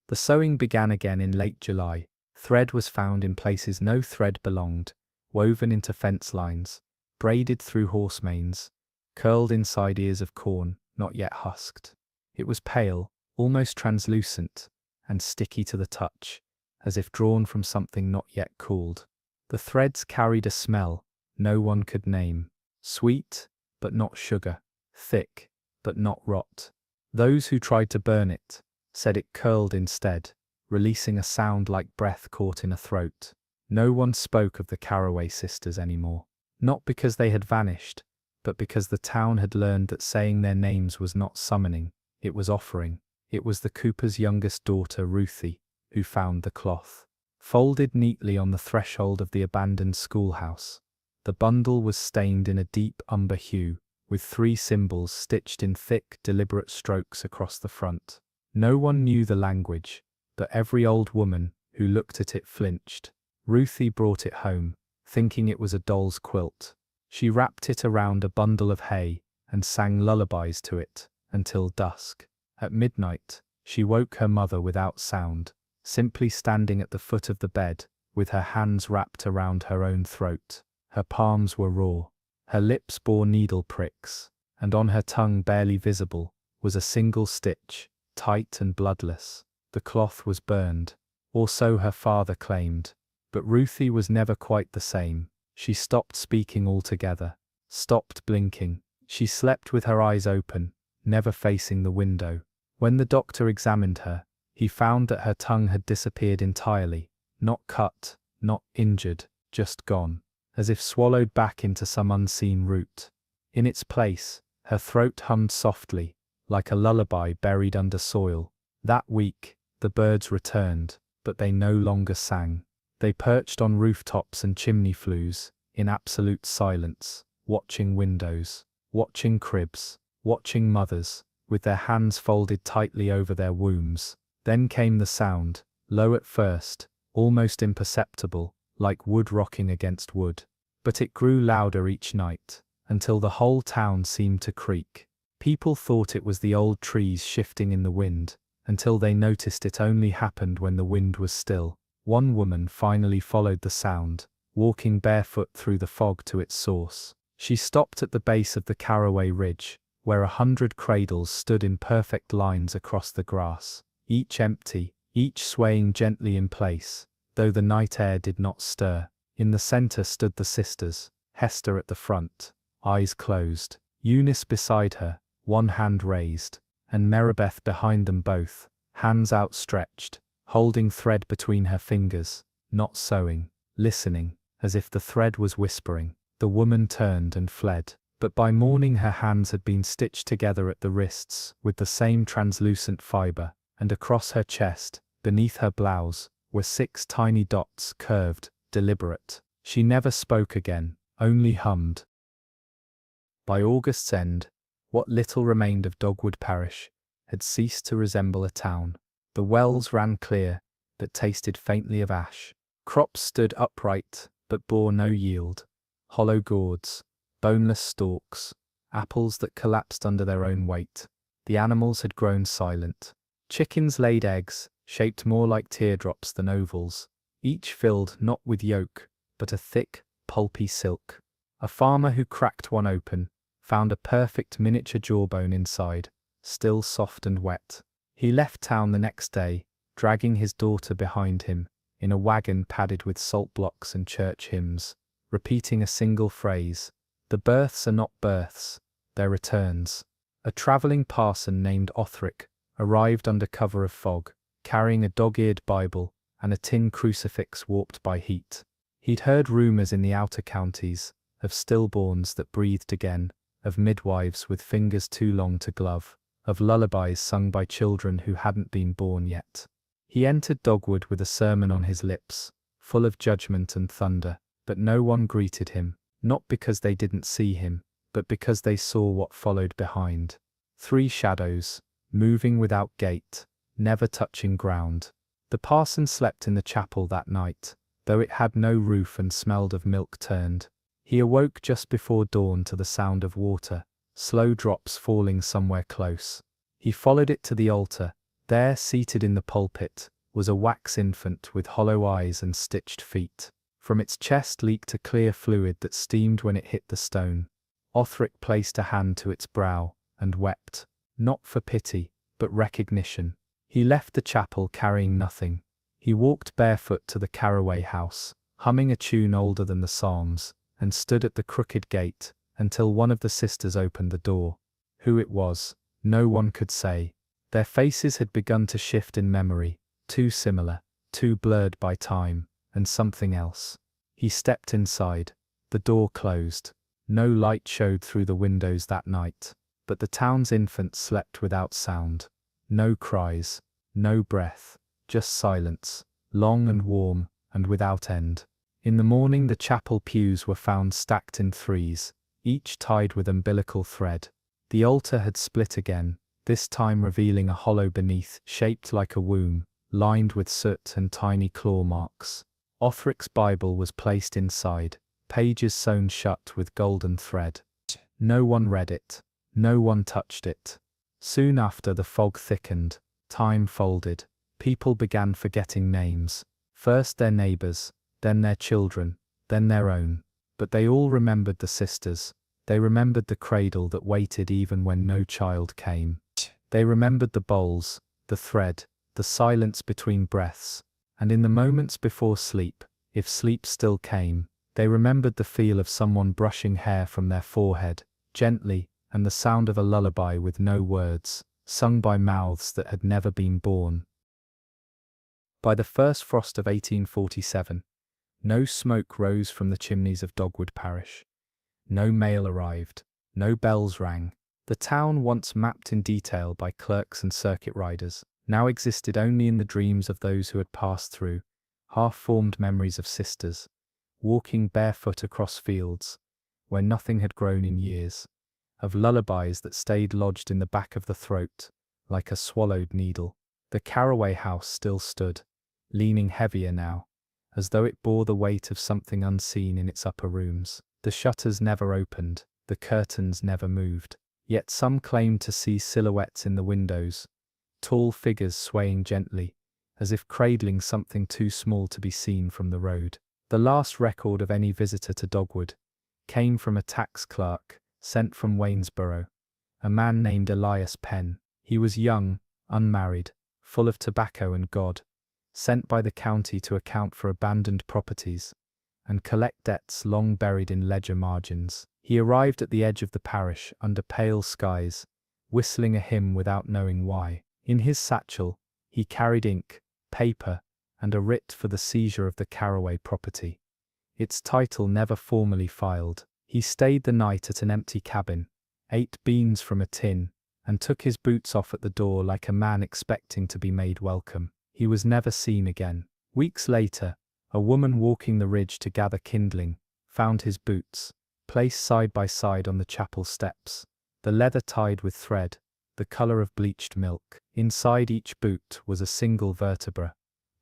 The sewing began again in late July. Thread was found in places no thread belonged, woven into fence lines, braided through horse manes, curled inside ears of corn, not yet husked. It was pale, almost translucent, and sticky to the touch, as if drawn from something not yet cooled. The threads carried a smell no one could name, sweet, but not sugar, thick, but not rot. Those who tried to burn it said it curled instead, releasing a sound like breath caught in a throat. No one spoke of the Carroway Sisters anymore, not because they had vanished, but because the town had learned that saying their names was not summoning, it was offering. It was the cooper's youngest daughter, Ruthie, who found the cloth, folded neatly on the threshold of the abandoned schoolhouse. The bundle was stained in a deep umber hue, with 3 symbols stitched in thick, deliberate strokes across the front. No one knew the language, but every old woman who looked at it flinched. Ruthie brought it home, thinking it was a doll's quilt. She wrapped it around a bundle of hay and sang lullabies to it until dusk. At midnight, she woke her mother without sound, simply standing at the foot of the bed, with her hands wrapped around her own throat. Her palms were raw, her lips bore needle pricks, and on her tongue, barely visible, was a single stitch, tight and bloodless. The cloth was burned, or so her father claimed. But Ruthie was never quite the same. She stopped speaking altogether, stopped blinking. She slept with her eyes open, never facing the window. When the doctor examined her, he found that her tongue had disappeared entirely, not cut, not injured, just gone, as if swallowed back into some unseen root. In its place, her throat hummed softly, like a lullaby buried under soil. That week, the birds returned, but they no longer sang. They perched on rooftops and chimney flues, in absolute silence, watching windows, watching cribs, watching mothers, with their hands folded tightly over their wombs. Then came the sound, low at first, almost imperceptible, like wood rocking against wood. But it grew louder each night, until the whole town seemed to creak. People thought it was the old trees shifting in the wind, until they noticed it only happened when the wind was still. One woman finally followed the sound, walking barefoot through the fog to its source. She stopped at the base of the Carroway Ridge, where 100 cradles stood in perfect lines across the grass, each empty, each swaying gently in place, though the night air did not stir. In the center stood the sisters, Hester at the front, eyes closed, Eunice beside her, one hand raised, and Meribeth behind them both, hands outstretched, holding thread between her fingers, not sewing, listening, as if the thread was whispering. The woman turned and fled, but by morning her hands had been stitched together at the wrists with the same translucent fiber, and across her chest, beneath her blouse, were 6 tiny dots, curved, deliberate. She never spoke again, only hummed. By August's end, what little remained of Dogwood Parish had ceased to resemble a town. The wells ran clear, but tasted faintly of ash. Crops stood upright, but bore no yield. Hollow gourds, boneless stalks, apples that collapsed under their own weight. The animals had grown silent. Chickens laid eggs, shaped more like teardrops than ovals, each filled not with yolk, but a thick, pulpy silk. A farmer who cracked one open found a perfect miniature jawbone inside, still soft and wet. He left town the next day, dragging his daughter behind him, in a wagon padded with salt blocks and church hymns, repeating a single phrase: "The births are not births, they're returns." A travelling parson named Othric arrived under cover of fog, carrying a dog-eared Bible and a tin crucifix warped by heat. He'd heard rumours in the outer counties, of stillborns that breathed again, of midwives with fingers too long to glove, of lullabies sung by children who hadn't been born yet. He entered Dogwood with a sermon on his lips, full of judgment and thunder, but no one greeted him, not because they didn't see him, but because they saw what followed behind. 3 shadows, moving without gait, never touching ground. The parson slept in the chapel that night, though it had no roof and smelled of milk turned. He awoke just before dawn to the sound of water, slow drops falling somewhere close. He followed it to the altar. There, seated in the pulpit, was a wax infant with hollow eyes and stitched feet. From its chest leaked a clear fluid that steamed when it hit the stone. Othric placed a hand to its brow, and wept, not for pity, but recognition. He left the chapel carrying nothing. He walked barefoot to the Carroway house, humming a tune older than the Psalms, and stood at the crooked gate, until one of the sisters opened the door. Who it was, no one could say. Their faces had begun to shift in memory, too similar, too blurred by time, and something else. He stepped inside. The door closed. No light showed through the windows that night, but the town's infants slept without sound. No cries, no breath, just silence, long and warm, and without end. In the morning the chapel pews were found stacked in 3s, each tied with umbilical thread. The altar had split again, this time revealing a hollow beneath, shaped like a womb, lined with soot and tiny claw marks. Othric's Bible was placed inside, pages sewn shut with golden thread. No one read it, no one touched it. Soon after the fog thickened, time folded, people began forgetting names, first their neighbours, then their children, then their own. But they all remembered the sisters, They remembered the cradle that waited even when no child came. They remembered the bowls, the thread, the silence between breaths, and in the moments before sleep, if sleep still came, they remembered the feel of someone brushing hair from their forehead, gently, and the sound of a lullaby with no words, sung by mouths that had never been born. By the first frost of 1847, no smoke rose from the chimneys of Dogwood Parish. No mail arrived, no bells rang. The town, once mapped in detail by clerks and circuit riders, now existed only in the dreams of those who had passed through, half-formed memories of sisters, walking barefoot across fields, where nothing had grown in years, of lullabies that stayed lodged in the back of the throat, like a swallowed needle. The Carroway house still stood, leaning heavier now, as though it bore the weight of something unseen in its upper rooms. The shutters never opened, the curtains never moved, yet some claimed to see silhouettes in the windows, tall figures swaying gently, as if cradling something too small to be seen from the road. The last record of any visitor to Dogwood came from a tax clerk sent from Waynesboro, a man named Elias Penn. He was young, unmarried, full of tobacco and God, sent by the county to account for abandoned properties and collect debts long buried in ledger margins. He arrived at the edge of the parish under pale skies, whistling a hymn without knowing why. In his satchel, he carried ink, paper, and a writ for the seizure of the Carroway property, its title never formally filed. He stayed the night at an empty cabin, ate beans from a tin, and took his boots off at the door like a man expecting to be made welcome. He was never seen again. Weeks later, a woman walking the ridge to gather kindling found his boots, placed side by side on the chapel steps, the leather tied with thread, the color of bleached milk. Inside each boot was a single vertebra,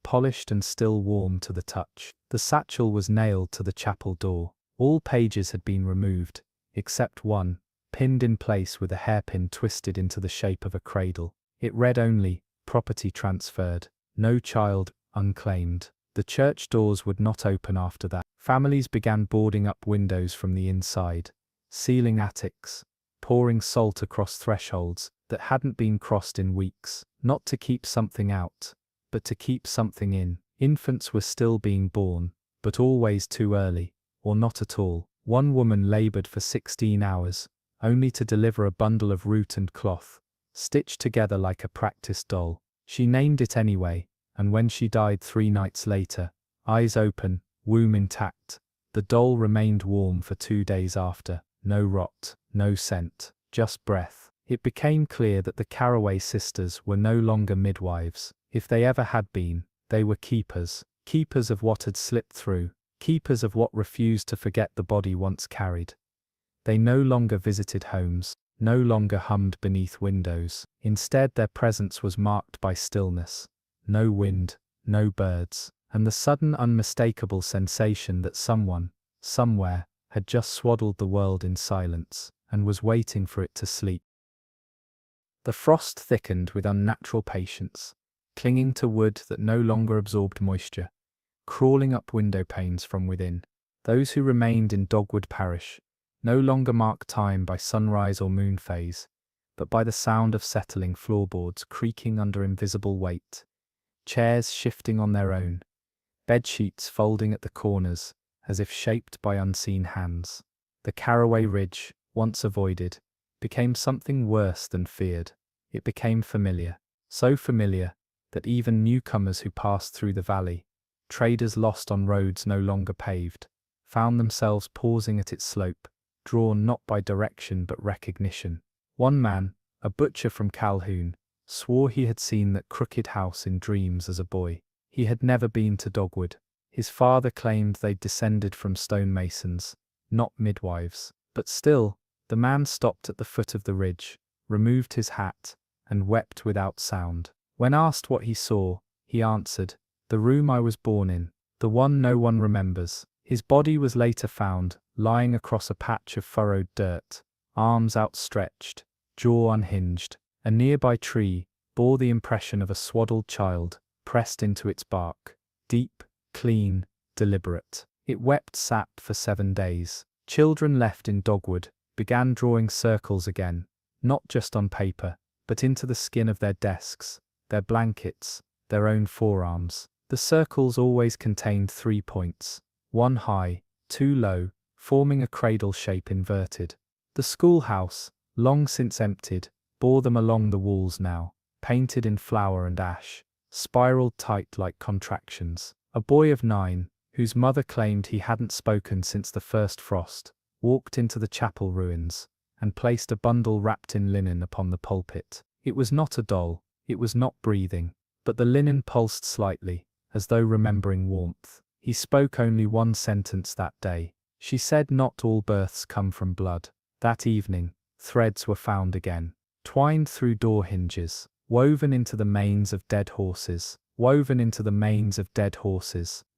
polished and still warm to the touch. The satchel was nailed to the chapel door. All pages had been removed, except one, pinned in place with a hairpin twisted into the shape of a cradle. It read only, "Property transferred, no child unclaimed." The church doors would not open after that. Families began boarding up windows from the inside, sealing attics, pouring salt across thresholds that hadn't been crossed in weeks, not to keep something out, but to keep something in. Infants were still being born, but always too early, or not at all. One woman labored for 16 hours, only to deliver a bundle of root and cloth, stitched together like a practice doll. She named it anyway, and when she died 3 nights later, eyes open, womb intact, the doll remained warm for 2 days after. No rot, no scent, just breath. It became clear that the Carroway sisters were no longer midwives. If they ever had been, they were keepers. Keepers of what had slipped through, keepers of what refused to forget the body once carried. They no longer visited homes, no longer hummed beneath windows. Instead, their presence was marked by stillness. No wind, no birds, and the sudden unmistakable sensation that someone, somewhere, had just swaddled the world in silence, and was waiting for it to sleep. The frost thickened with unnatural patience, clinging to wood that no longer absorbed moisture, crawling up window panes from within. Those who remained in Dogwood Parish no longer marked time by sunrise or moon phase, but by the sound of settling floorboards creaking under invisible weight, chairs shifting on their own, bedsheets folding at the corners as if shaped by unseen hands. The Carroway Ridge, once avoided, became something worse than feared. It became familiar, so familiar that even newcomers who passed through the valley, traders lost on roads no longer paved, found themselves pausing at its slope, drawn not by direction but recognition. One man, a butcher from Calhoun, swore he had seen that crooked house in dreams as a boy. He had never been to Dogwood. His father claimed they'd descended from stonemasons, not midwives. But still, the man stopped at the foot of the ridge, removed his hat, and wept without sound. When asked what he saw, he answered, "The room I was born in, the one no one remembers." His body was later found, lying across a patch of furrowed dirt, arms outstretched, jaw unhinged. A nearby tree bore the impression of a swaddled child, pressed into its bark, deep, clean, deliberate. It wept sap for 7 days. Children left in Dogwood began drawing circles again, not just on paper, but into the skin of their desks, their blankets, their own forearms. The circles always contained 3 points, one high, two low, forming a cradle shape inverted. The schoolhouse, long since emptied, bore them along the walls now, painted in flour and ash, spiraled tight like contractions. A boy of 9, whose mother claimed he hadn't spoken since the first frost, walked into the chapel ruins, and placed a bundle wrapped in linen upon the pulpit. It was not a doll, it was not breathing, but the linen pulsed slightly, as though remembering warmth. He spoke only one sentence that day. She said, "Not all births come from blood." That evening, threads were found again, twined through door hinges, woven into the manes of dead horses,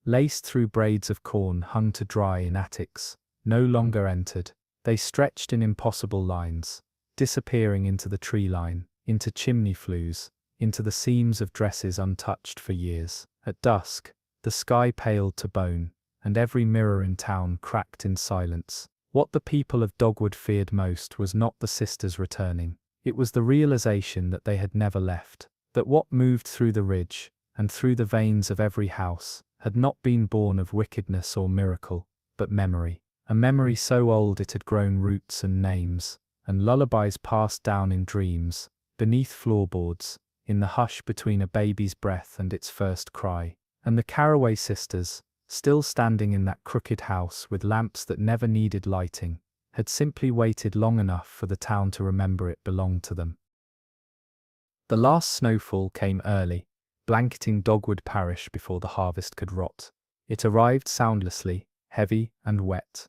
laced through braids of corn hung to dry in attics, no longer entered. They stretched in impossible lines, disappearing into the tree line, into chimney flues, into the seams of dresses untouched for years. At dusk, the sky paled to bone, and every mirror in town cracked in silence. What the people of Dogwood feared most was not the sisters returning. It was the realization that they had never left, that what moved through the ridge, and through the veins of every house, had not been born of wickedness or miracle, but memory. A memory so old it had grown roots and names, and lullabies passed down in dreams, beneath floorboards, in the hush between a baby's breath and its first cry. And the Carroway sisters, still standing in that crooked house with lamps that never needed lighting, had simply waited long enough for the town to remember it belonged to them. The last snowfall came early, blanketing Dogwood Parish before the harvest could rot. It arrived soundlessly, heavy and wet,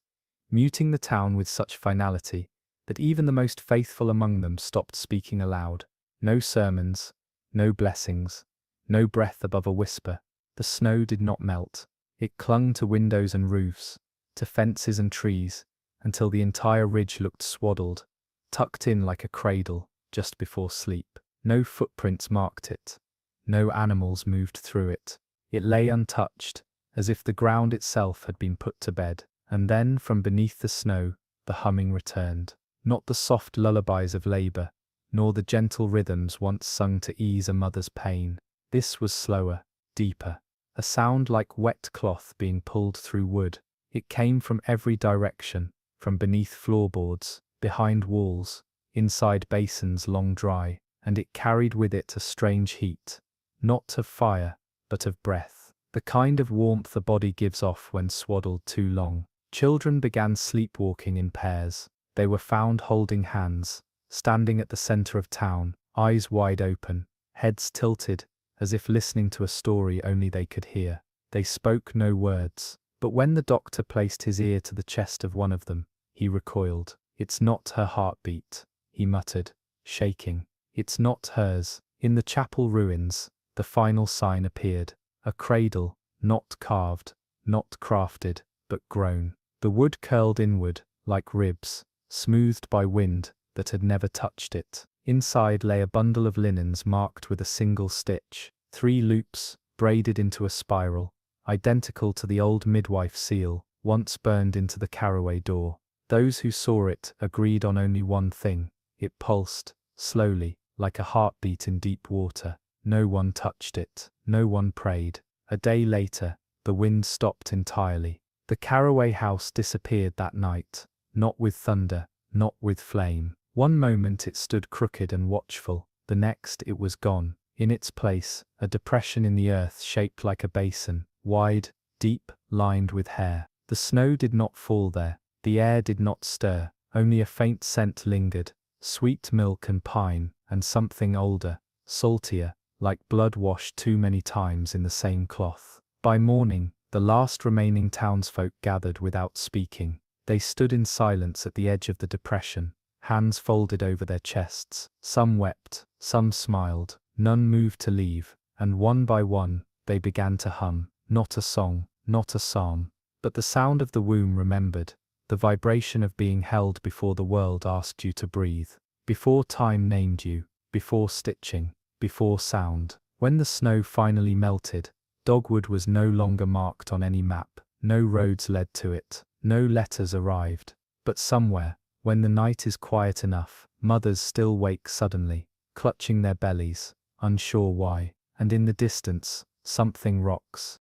muting the town with such finality that even the most faithful among them stopped speaking aloud. No sermons, no blessings, no breath above a whisper. The snow did not melt. It clung to windows and roofs, to fences and trees, until the entire ridge looked swaddled, tucked in like a cradle, just before sleep. No footprints marked it. No animals moved through it. It lay untouched, as if the ground itself had been put to bed. And then, from beneath the snow, the humming returned. Not the soft lullabies of labor, nor the gentle rhythms once sung to ease a mother's pain. This was slower, deeper, a sound like wet cloth being pulled through wood. It came from every direction, from beneath floorboards, behind walls, inside basins long dry, and it carried with it a strange heat, not of fire, but of breath, the kind of warmth a body gives off when swaddled too long. Children began sleepwalking in pairs. They were found holding hands, standing at the center of town, eyes wide open, heads tilted, as if listening to a story only they could hear. They spoke no words, but when the doctor placed his ear to the chest of one of them, he recoiled. "It's not her heartbeat," he muttered, shaking. "It's not hers." In the chapel ruins, the final sign appeared. A cradle, not carved, not crafted, but grown. The wood curled inward, like ribs, smoothed by wind that had never touched it. Inside lay a bundle of linens marked with a single stitch, 3 loops, braided into a spiral, identical to the old midwife seal, once burned into the Carroway door. Those who saw it agreed on only one thing. It pulsed, slowly, like a heartbeat in deep water. No one touched it. No one prayed. A day later, the wind stopped entirely. The Carroway house disappeared that night, not with thunder, not with flame. One moment it stood crooked and watchful, the next it was gone. In its place, a depression in the earth shaped like a basin, wide, deep, lined with hair. The snow did not fall there, the air did not stir, only a faint scent lingered, sweet milk and pine, and something older, saltier, like blood washed too many times in the same cloth. By morning, the last remaining townsfolk gathered without speaking. They stood in silence at the edge of the depression, hands folded over their chests. Some wept, some smiled, none moved to leave, and one by one, they began to hum, not a song, not a psalm, but the sound of the womb remembered, the vibration of being held before the world asked you to breathe, before time named you, before stitching, before sound. When the snow finally melted, Dogwood was no longer marked on any map, no roads led to it, no letters arrived, but somewhere, When the night is quiet enough, mothers still wake suddenly, clutching their bellies, unsure why, and in the distance, something rocks.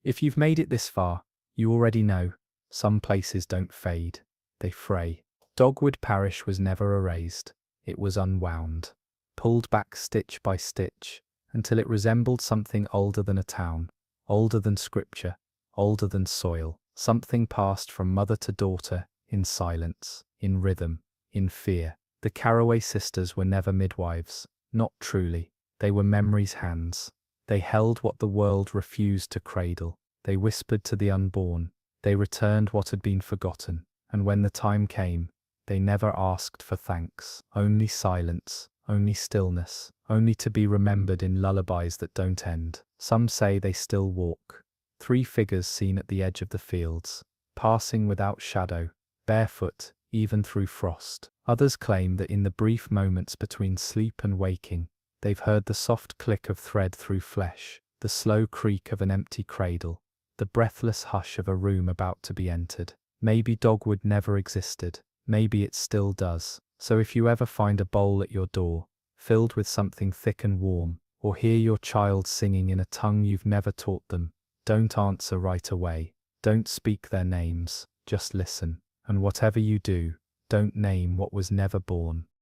If you've made it this far, you already know, some places don't fade, they fray. Dogwood Parish was never erased, it was unwound, pulled back stitch by stitch, until it resembled something older than a town, older than scripture, older than soil, something passed from mother to daughter, in silence, in rhythm, in fear. The Carroway Sisters were never midwives, not truly, they were memory's hands. They held what the world refused to cradle, they whispered to the unborn, they returned what had been forgotten, and when the time came, they never asked for thanks, only silence, only stillness, only to be remembered in lullabies that don't end. Some say they still walk, 3 figures seen at the edge of the fields, passing without shadow, barefoot, even through frost. Others claim that in the brief moments between sleep and waking, they've heard the soft click of thread through flesh, the slow creak of an empty cradle, the breathless hush of a room about to be entered. Maybe Dogwood never existed, maybe it still does. So if you ever find a bowl at your door, filled with something thick and warm, or hear your child singing in a tongue you've never taught them, don't answer right away. Don't speak their names, just listen. And whatever you do, don't name what was never born.